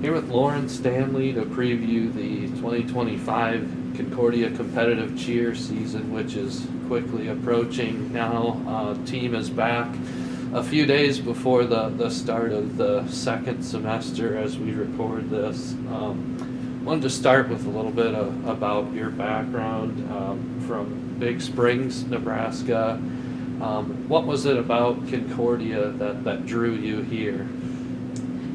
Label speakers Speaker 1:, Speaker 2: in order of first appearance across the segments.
Speaker 1: Here with Lauryn Stanley to preview the 2025 Concordia Competitive Cheer season, which is quickly approaching now. Team is back a few days before the start of the second semester as we record this. Wanted to start with a little bit about your background from Big Springs, Nebraska. What was it about Concordia that drew you here?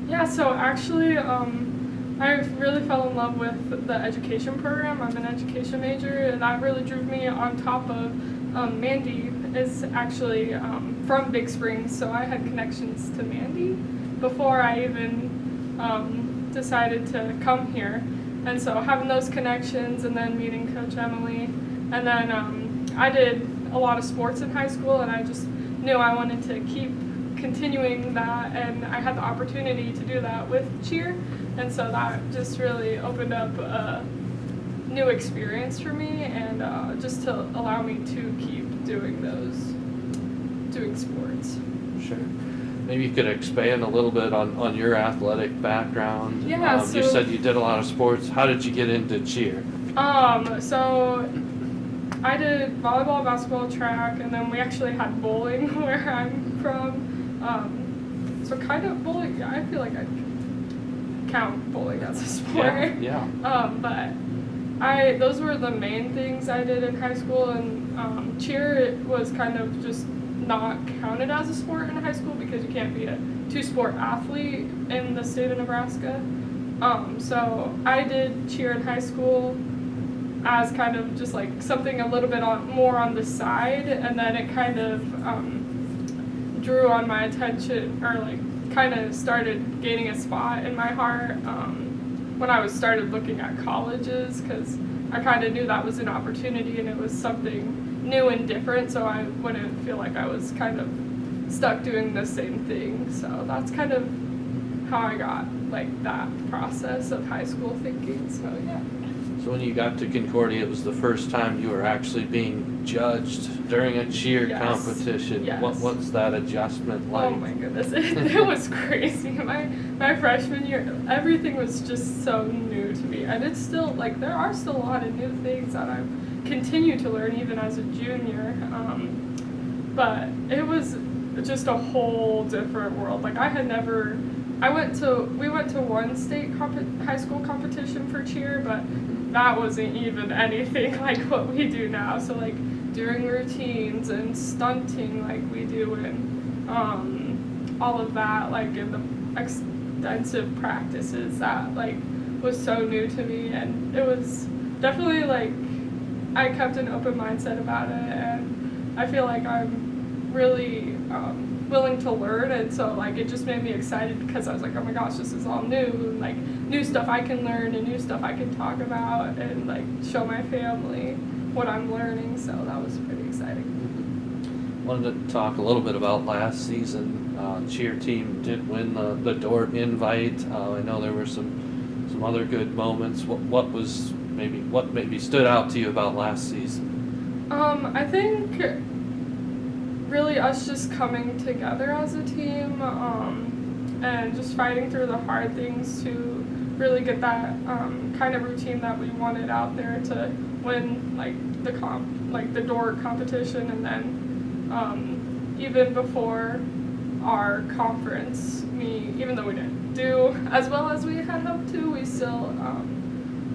Speaker 2: Yeah, so actually, I really fell in love with the education program. I'm an education major, and that really drew me on top of Mandy is actually from Big Springs, so I had connections to Mandy before I even decided to come here. And so having those connections and then meeting Coach Emily, and then I did a lot of sports in high school, and I just knew I wanted to keep continuing that, and I had the opportunity to do that with cheer, and so that just really opened up a new experience for me, and just to allow me to keep doing sports.
Speaker 1: Sure. Maybe you could expand a little bit on your athletic background.
Speaker 2: Yeah,
Speaker 1: you said you did a lot of sports. How did you get into cheer?
Speaker 2: So I did volleyball, basketball, track, and then we actually had bowling where I'm from. So kind of bowling, I feel like I count bowling as a sport.
Speaker 1: Yeah.
Speaker 2: But those were the main things I did in high school, and cheer was kind of just not counted as a sport in high school because you can't be a two-sport athlete in the state of Nebraska. So I did cheer in high school as kind of just like something a little bit more on the side, and then it kind of drew on my attention, or like kind of started gaining a spot in my heart when I started looking at colleges, because I kind of knew that was an opportunity and it was something new and different, so I wouldn't feel like I was kind of stuck doing the same thing. So that's kind of how I got like that process of high school thinking. So yeah.
Speaker 1: So when you got to Concordia, it was the first time you were actually being judged during a cheer competition.
Speaker 2: Yes.
Speaker 1: What's that adjustment like?
Speaker 2: Oh my goodness, it was crazy. My freshman year, everything was just so new to me, and it's still like there are still a lot of new things that I continue to learn even as a junior. But it was just a whole different world. Like we went to one state high school competition for cheer, but that wasn't even anything like what we do now. So like doing routines and stunting like we do in all of that, like in the extensive practices, that like was so new to me, and it was definitely like I kept an open mindset about it, and I feel like I'm really willing to learn, and so like it just made me excited because I was like, oh my gosh, this is all new, and like new stuff I can learn and new stuff I can talk about and like show my family what I'm learning, so that was pretty exciting.
Speaker 1: Wanted to talk a little bit about last season. Cheer team did win the Dort invite. I know there were some other good moments. What maybe stood out to you about last season?
Speaker 2: I think really us just coming together as a team, and just fighting through the hard things to really get that kind of routine that we wanted out there to win like the Dort competition, and then even before our conference meet, even though we didn't do as well as we had hoped to, we still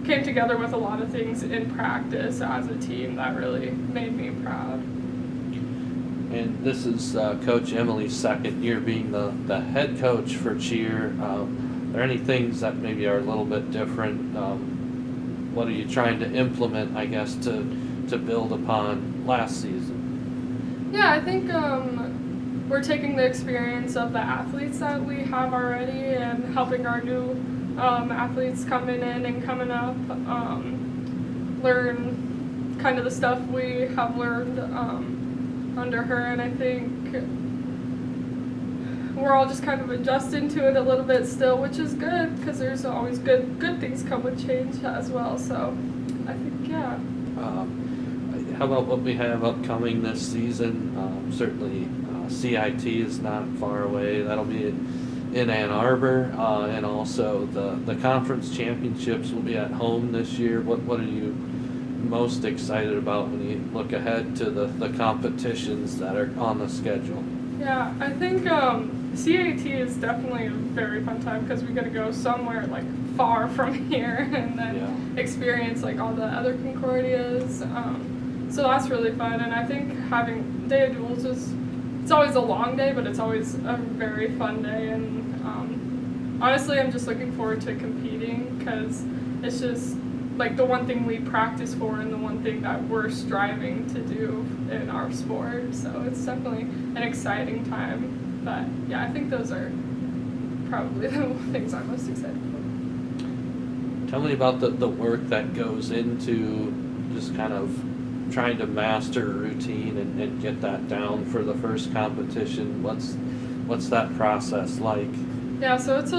Speaker 2: came together with a lot of things in practice as a team that really made me proud.
Speaker 1: And this is Coach Emily's second year being the head coach for cheer. Are there any things that maybe are a little bit different? What are you trying to implement, I guess, to build upon last season?
Speaker 2: Yeah, I think we're taking the experience of the athletes that we have already and helping our new athletes coming in and coming up learn kind of the stuff we have learned under her, and I think we're all just kind of adjusting to it a little bit still, which is good because there's always good things come with change as well. So I think
Speaker 1: How about what we have upcoming this season? Certainly CIT is not far away. That'll be in Ann Arbor, and also the conference championships will be at home this year. What are you most excited about when you look ahead to the competitions that are on the schedule?
Speaker 2: Yeah, I think CAT is definitely a very fun time because we get to go somewhere like far from here and then experience like all the other Concordias. So that's really fun, and I think having Day of Duels it's always a long day, but it's always a very fun day. And honestly, I'm just looking forward to competing because it's just like the one thing we practice for and the one thing that we're striving to do in our sport. So it's definitely an exciting time. But yeah, I think those are probably the things I'm most excited for.
Speaker 1: Tell me about the work that goes into just kind of trying to master a routine and get that down for the first competition. What's that process like?
Speaker 2: Yeah, so it's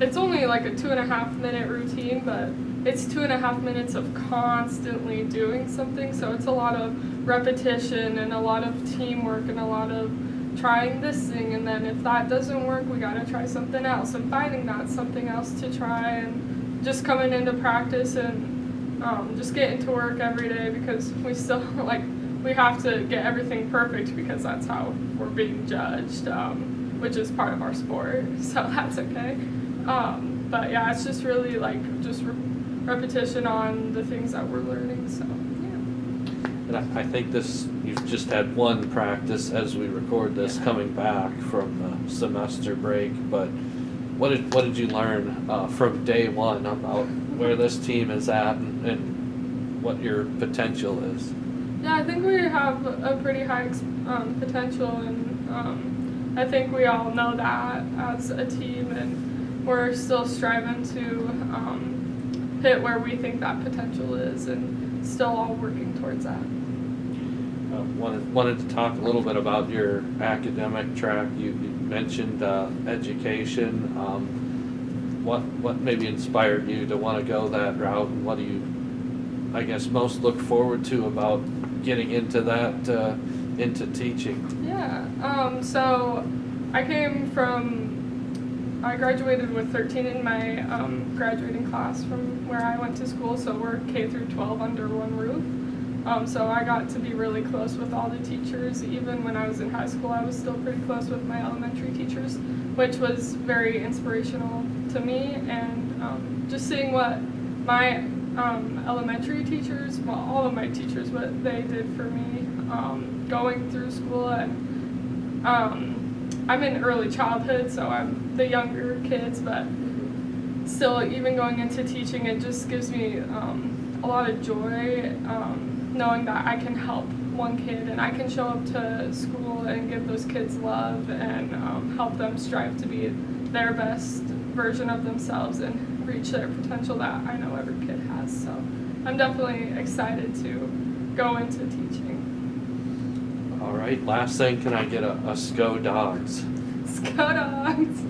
Speaker 2: it's only like a 2.5 minute routine, but it's 2.5 minutes of constantly doing something. So it's a lot of repetition and a lot of teamwork and a lot of trying this thing, and then if that doesn't work, we gotta try something else and finding that something else to try, and just coming into practice and just getting to work every day because we still we have to get everything perfect because that's how we're being judged, which is part of our sport, so that's okay. But yeah, it's just really just repetition on the things that we're learning. So yeah.
Speaker 1: And I think you've just had one practice as we record this, coming back from the semester break. But what did you learn from day one about where this team is at and what your potential is?
Speaker 2: Yeah, I think we have a pretty high potential, and I think we all know that as a team, and we're still striving to hit where we think that potential is, and still all working towards that.
Speaker 1: Wanted to talk a little bit about your academic track. You mentioned education. What maybe inspired you to want to go that route, and what do you, I guess, most look forward to about getting into that, into teaching?
Speaker 2: Yeah, so I graduated with 13 in my graduating class from where I went to school, so we're K through 12 under one roof. So I got to be really close with all the teachers. Even when I was in high school, I was still pretty close with my elementary teachers, which was very inspirational to me. And just seeing what my elementary teachers, well, all of my teachers, what they did for me going through school. And I'm in early childhood, so I'm the younger kids, but still, even going into teaching, it just gives me a lot of joy. Knowing that I can help one kid and I can show up to school and give those kids love and help them strive to be their best version of themselves and reach their potential that I know every kid has. So I'm definitely excited to go into teaching.
Speaker 1: All right, last thing, can I get a SCO Dogs?
Speaker 2: SCO Dogs!